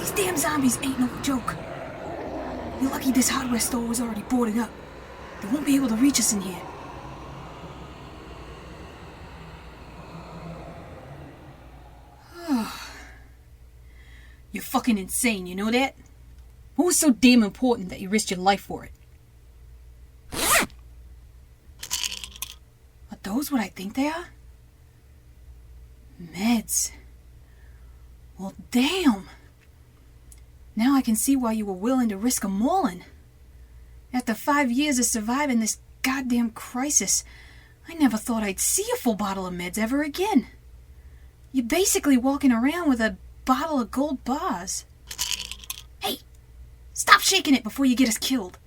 These damn zombies ain't no joke. You're lucky this hardware store was already boarded up. They won't be able to reach us in here. You're fucking insane, you know that? What was so damn important that you risked your life for it? Are those what I think they are? Meds. Well, damn. Now I can see why you were willing to risk 'em all. After 5 years of surviving this goddamn crisis, I never thought I'd see a full bottle of meds ever again. You're basically walking around with a bottle of gold bars. Hey, stop shaking it before you get us killed.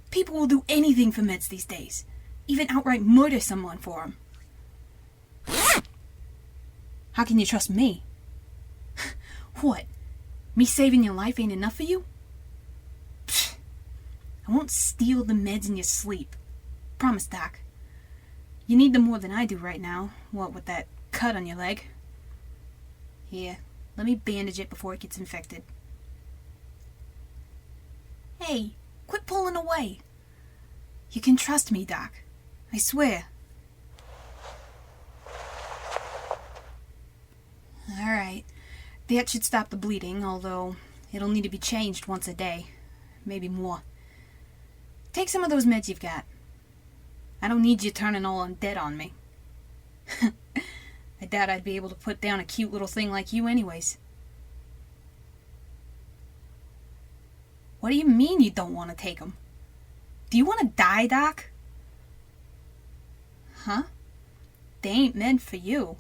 People will do anything for meds these days. Even outright murder someone for them. How can you trust me? What? Me saving your life ain't enough for you? Pfft. I won't steal the meds in your sleep. Promise, Doc. You need them more than I do right now. What, with that cut on your leg? Here, let me bandage it before it gets infected. Hey, quit pulling away. You can trust me, Doc. I swear. Alright. That should stop the bleeding, although it'll need to be changed once a day. Maybe more. Take some of those meds you've got. I don't need you turning all undead on me. I doubt I'd be able to put down a cute little thing like you anyways. What do you mean you don't want to take them? Do you want to die, Doc? Huh? They ain't meant for you.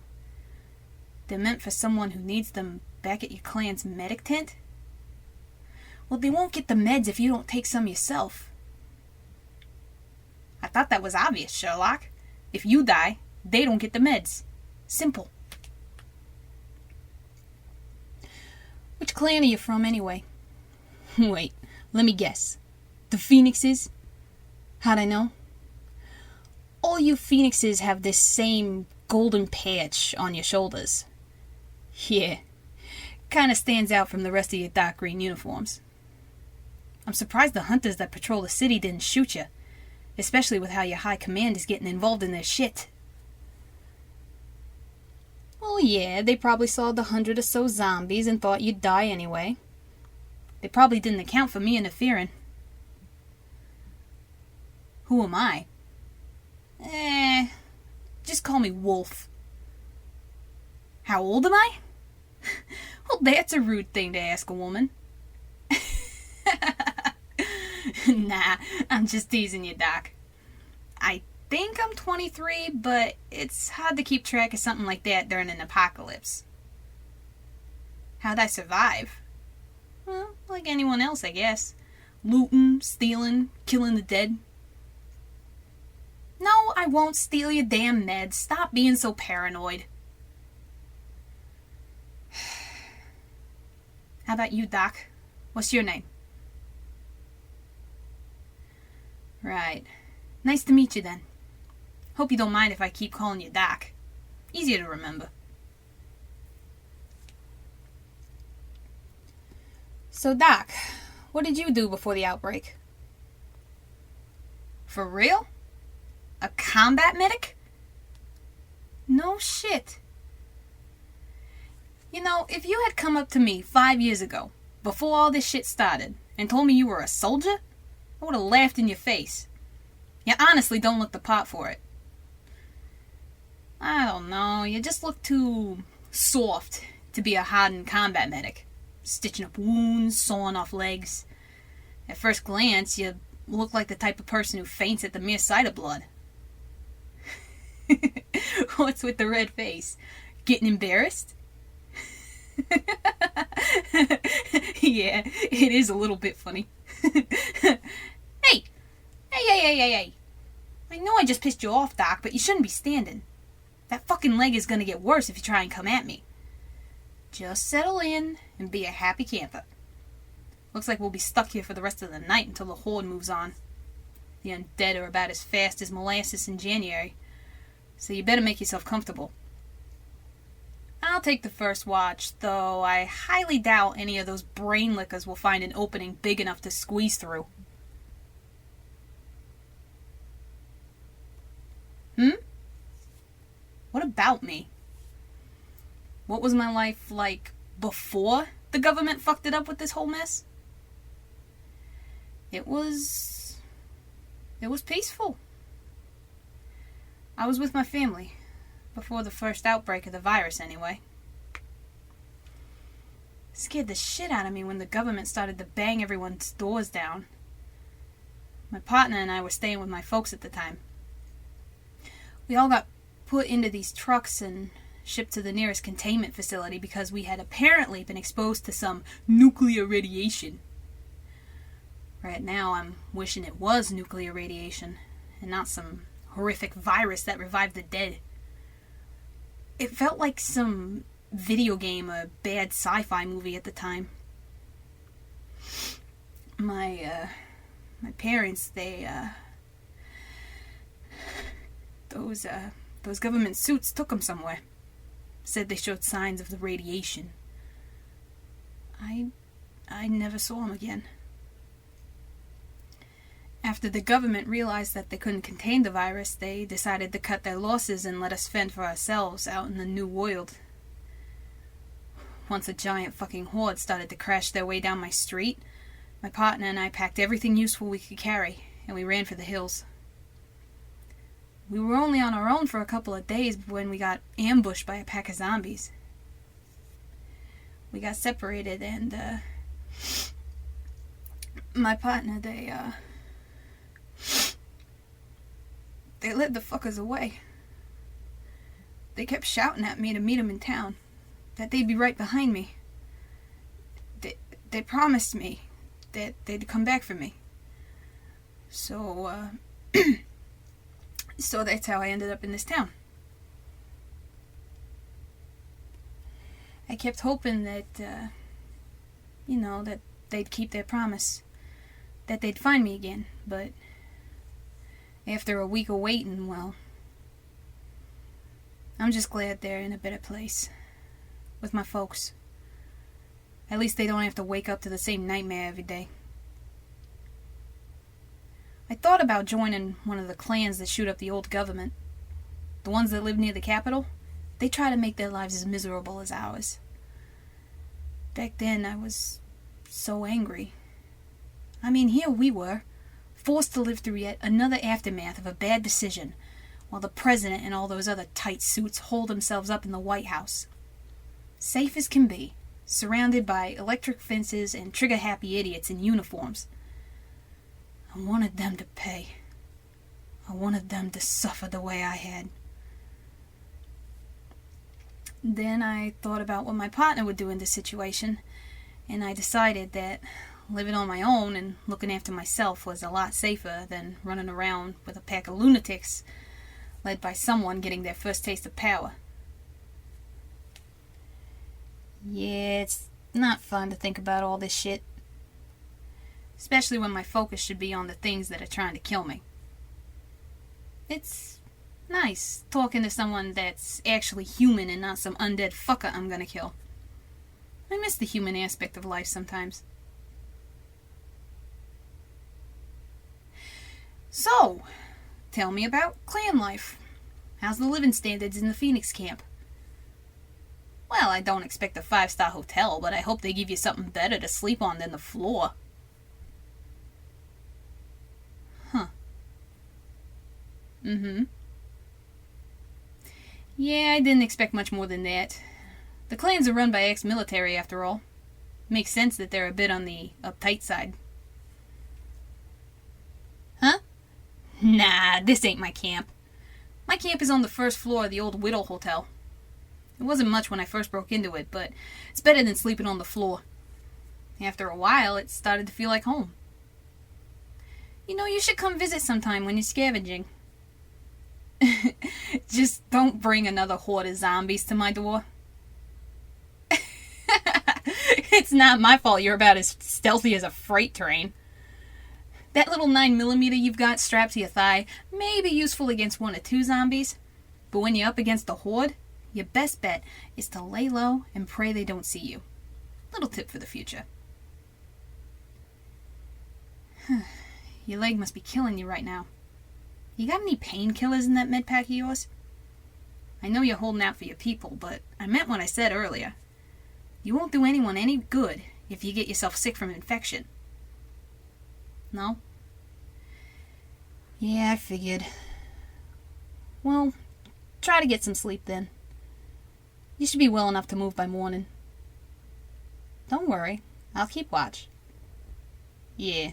They're meant for someone who needs them back at your clan's medic tent? Well, they won't get the meds if you don't take some yourself. I thought that was obvious, Sherlock. If you die, they don't get the meds. Simple. Which clan are you from, anyway? Wait, let me guess. The Phoenixes? How'd I know? All you Phoenixes have this same golden patch on your shoulders. Yeah, kinda stands out from the rest of your dark green uniforms. I'm surprised the hunters that patrol the city didn't shoot you, especially with how your high command is getting involved in their shit. Well, yeah, they probably saw the 100 or so zombies and thought you'd die anyway. They probably didn't account for me interfering. Who am I? Just call me Wolf. How old am I? Well, that's a rude thing to ask a woman. Nah, I'm just teasing you, Doc. I think I'm 23, but it's hard to keep track of something like that during an apocalypse. How'd I survive? Well, like anyone else, I guess. Looting, stealing, killing the dead. No, I won't steal your damn meds. Stop being so paranoid. How about you, Doc? What's your name? Right. Nice to meet you, then. Hope you don't mind if I keep calling you Doc. Easier to remember. So, Doc, what did you do before the outbreak? For real? A combat medic? No shit. You know, if you had come up to me 5 years ago, before all this shit started, and told me you were a soldier, I would have laughed in your face. You honestly don't look the part for it. I don't know, you just look too soft to be a hardened combat medic. Stitching up wounds, sawing off legs. At first glance, you look like the type of person who faints at the mere sight of blood. What's with the red face? Getting embarrassed? Yeah, it is a little bit funny. Hey! Hey! I know I just pissed you off, Doc, but you shouldn't be standing. That fucking leg is gonna get worse if you try and come at me. Just settle in and be a happy camper. Looks like we'll be stuck here for the rest of the night until the horde moves on. The undead are about as fast as molasses in January, so you better make yourself comfortable. I'll take the first watch, though I highly doubt any of those brain lickers will find an opening big enough to squeeze through. What about me? What was my life like before the government fucked it up with this whole mess? It was peaceful. I was with my family. Before the first outbreak of the virus, anyway. It scared the shit out of me when the government started to bang everyone's doors down. My partner and I were staying with my folks at the time. We all got put into these trucks and shipped to the nearest containment facility because we had apparently been exposed to some nuclear radiation. Right now, I'm wishing it was nuclear radiation and not some horrific virus that revived the dead. It felt like some video game or bad sci-fi movie at the time. My parents, those government suits took them somewhere. Said they showed signs of the radiation. I never saw them again. After the government realized that they couldn't contain the virus, they decided to cut their losses and let us fend for ourselves out in the new world. Once a giant fucking horde started to crash their way down my street, my partner and I packed everything useful we could carry, and we ran for the hills. We were only on our own for a couple of days when we got ambushed by a pack of zombies. We got separated, and my partner, they led the fuckers away. They kept shouting at me to meet them in town, that they'd be right behind me. They promised me that they'd come back for me. So, so that's how I ended up in this town. I kept hoping that, that they'd keep their promise, that they'd find me again, but after a week of waiting, well, I'm just glad they're in a better place with my folks. At least they don't have to wake up to the same nightmare every day. I thought about joining one of the clans that shoot up the old government. The ones that live near the capital, they try to make their lives as miserable as ours. Back then, I was so angry. I mean, here we were, forced to live through yet another aftermath of a bad decision, while the president and all those other tight suits hold themselves up in the White House. Safe as can be, surrounded by electric fences and trigger-happy idiots in uniforms. I wanted them to pay. I wanted them to suffer the way I had. Then I thought about what my partner would do in this situation, and I decided that living on my own and looking after myself was a lot safer than running around with a pack of lunatics led by someone getting their first taste of power. Yeah, it's not fun to think about all this shit. Especially when my focus should be on the things that are trying to kill me. It's nice talking to someone that's actually human and not some undead fucker I'm gonna kill. I miss the human aspect of life sometimes. So, tell me about clan life. How's the living standards in the Phoenix camp? Well, I don't expect a 5-star hotel, but I hope they give you something better to sleep on than the floor. Huh. Yeah, I didn't expect much more than that. The clans are run by ex-military, after all. Makes sense that they're a bit on the uptight side. Huh? Nah, this ain't my camp. My camp is on the first floor of the old Whittle Hotel. It wasn't much when I first broke into it, but it's better than sleeping on the floor. After a while, it started to feel like home. You should come visit sometime when you're scavenging. Just don't bring another horde of zombies to my door. It's not my fault you're about as stealthy as a freight train. That little 9mm you've got strapped to your thigh may be useful against 1 or 2 zombies, but when you're up against a horde, your best bet is to lay low and pray they don't see you. Little tip for the future. Your leg must be killing you right now. You got any painkillers in that med pack of yours? I know you're holding out for your people, but I meant what I said earlier. You won't do anyone any good if you get yourself sick from infection. No? Yeah, I figured. Well, try to get some sleep then. You should be well enough to move by morning. Don't worry, I'll keep watch. Yeah.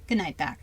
Good night, Doc.